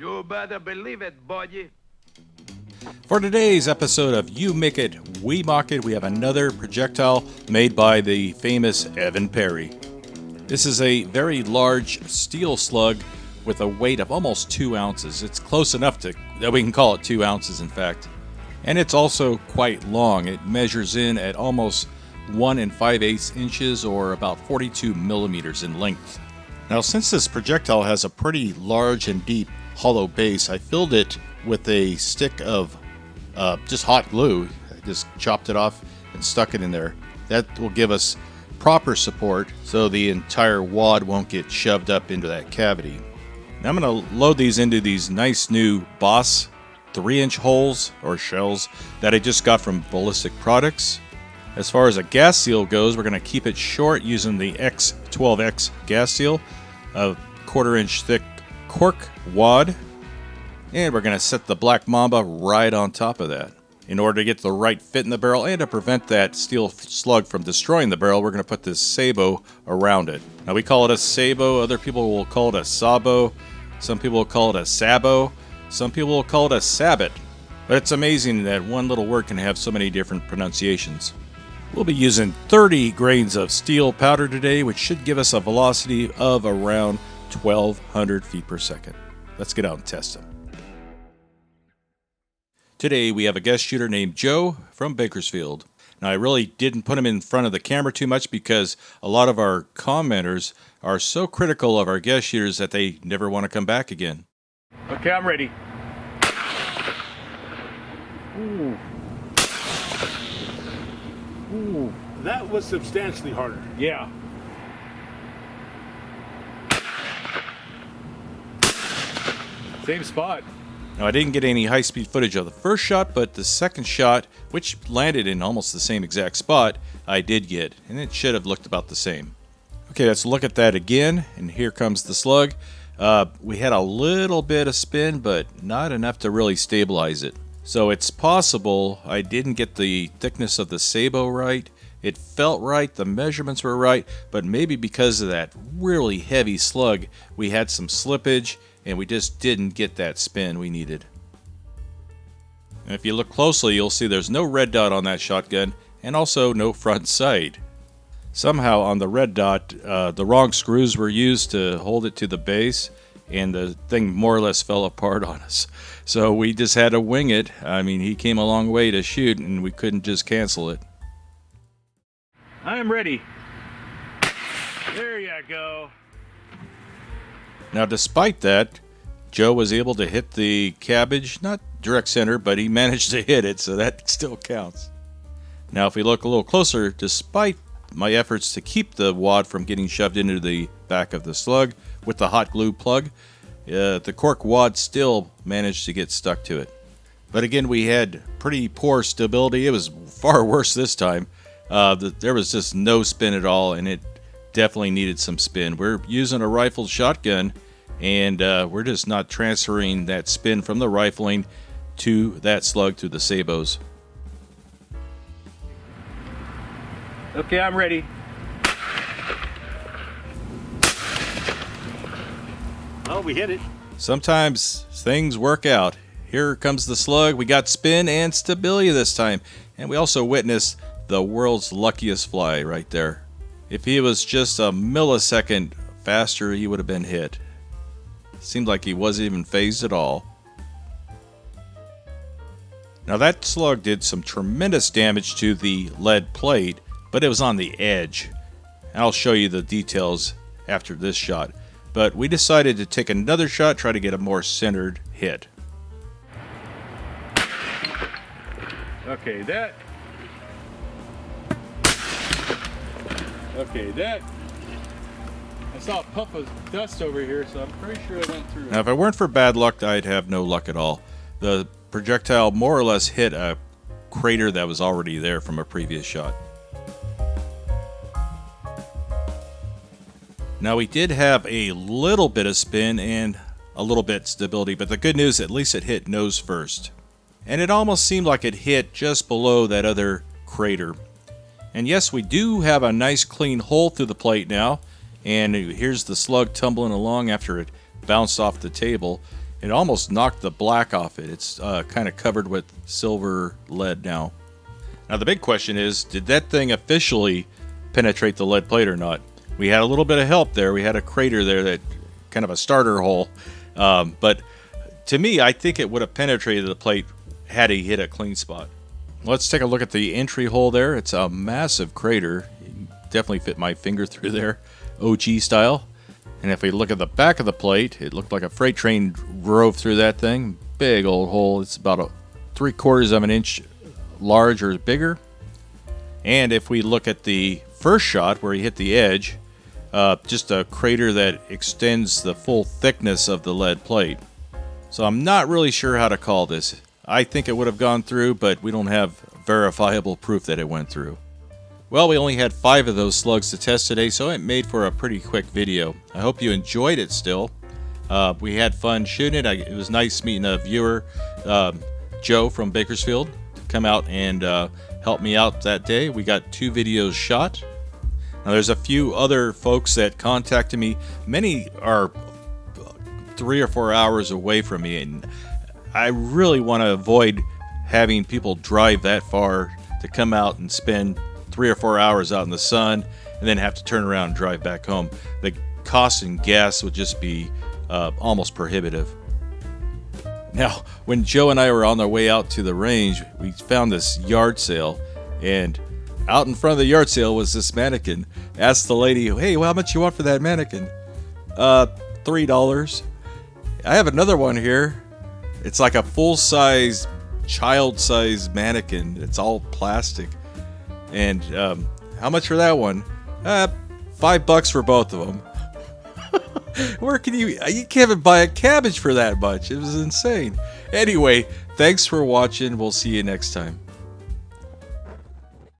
You better believe it, buddy. For today's episode of You Make It, We Mock It, we have another projectile made by the famous Evan Perry. This is a very large steel slug with a weight of almost 2 ounces. It's close enough that we can call it 2 ounces, in fact. And it's also quite long. It measures in at almost 1 5/8 inches, or about 42 millimeters in length. Now, since this projectile has a pretty large and deep hollow base, I filled it with a stick of just hot glue. I just chopped it off and stuck it in there. That will give us proper support so the entire wad won't get shoved up into that cavity. Now I'm going to load these into these nice new Boss 3-inch holes or shells that I just got from Ballistic Products. As far as a gas seal goes, we're going to keep it short using the X12X gas seal, a 1/4-inch thick cork wad, and we're going to set the black Mamba right on top of that. In order to get the right fit in the barrel and to prevent that steel slug from destroying the barrel, we're going to put this sabot around it. Now we call it a sabot, other people will call it a sabo, some people will call it a sabo, some people will call it a sabot. But it's amazing that one little word can have so many different pronunciations. We'll be using 30 grains of steel powder today, which should give us a velocity of around 1,200 feet per second. Let's get out and test them. Today we have a guest shooter named Joe from Bakersfield. Now I really didn't put him in front of the camera too much because a lot of our commenters are so critical of our guest shooters that they never want to come back again. Okay, I'm ready. Ooh. Ooh. That was substantially harder. Yeah. Same spot. Now I didn't get any high-speed footage of the first shot, but the second shot, which landed in almost the same exact spot, I did get, and it should have looked about the same. Okay, let's look at that again, and here comes the slug. We had a little bit of spin, but not enough to really stabilize it. So it's possible I didn't get the thickness of the sabot right. It felt right, the measurements were right, but maybe because of that really heavy slug, we had some slippage, and we just didn't get that spin we needed. And if you look closely, you'll see there's no red dot on that shotgun, and also no front sight. Somehow on the red dot, the wrong screws were used to hold it to the base, and the thing more or less fell apart on us. So we just had to wing it. I mean, he came a long way to shoot, and we couldn't just cancel it. I am ready. There you go. Now, despite that, Joe was able to hit the cabbage, not direct center, but he managed to hit it, so that still counts. Now, if we look a little closer, despite my efforts to keep the wad from getting shoved into the back of the slug with the hot glue plug, the cork wad still managed to get stuck to it. But again, we had pretty poor stability. It was far worse this time. There was just no spin at all, and it definitely needed some spin. We're using a rifled shotgun, and we're just not transferring that spin from the rifling to that slug through the sabots. Okay, I'm ready. Oh, we hit it. Sometimes things work out. Here comes the slug. We got spin and stability this time, and we also witnessed the world's luckiest fly right there. If he was just a millisecond faster, he would have been hit. Seemed like he wasn't even phased at all. Now that slug did some tremendous damage to the lead plate, but it was on the edge. I'll show you the details after this shot. But we decided to take another shot, try to get a more centered hit. Okay, that. I saw a puff of dust over here, so I'm pretty sure it went through. Now, if it weren't for bad luck, I'd have no luck at all. The projectile more or less hit a crater that was already there from a previous shot. Now, we did have a little bit of spin and a little bit stability, but the good news, at least it hit nose first. And it almost seemed like it hit just below that other crater. And yes, we do have a nice clean hole through the plate now, and here's the slug tumbling along after it bounced off the table. it almost knocked the black off it. It's kind of covered with silver lead now. Now the big question is, did that thing officially penetrate the lead plate or not? We had a little bit of help there. We had a crater there, that kind of a starter hole. But to me, I think it would have penetrated the plate had he hit a clean spot. Let's take a look at the entry hole there. It's a massive crater. You can definitely fit my finger through there, OG style. And if we look at the back of the plate, it looked like a freight train drove through that thing. Big old hole. It's about a 3/4 of an inch large or bigger. And if we look at the first shot where he hit the edge, just a crater that extends the full thickness of the lead plate. So I'm not really sure how to call this. I think it would have gone through, but we don't have verifiable proof that it went through. Well, we only had 5 of those slugs to test today, so it made for a pretty quick video. I hope you enjoyed it still. We had fun shooting it. It was nice meeting a viewer, Joe from Bakersfield, to come out and help me out that day. We got 2 videos shot. Now there's a few other folks that contacted me. Many are 3 or 4 hours away from me, and I really want to avoid having people drive that far to come out and spend 3 or 4 hours out in the sun and then have to turn around and drive back home. The cost in gas would just be almost prohibitive. Now, when Joe and I were on our way out to the range, we found this yard sale, and out in front of the yard sale was this mannequin. Asked the lady, "Hey, well, how much you want for that mannequin?" $3. I have another one here. It's like a full-size, child-size mannequin. It's all plastic. And how much for that one? $5 for both of them. Where can you can't even buy a cabbage for that much. It was insane. Anyway, thanks for watching. We'll see you next time.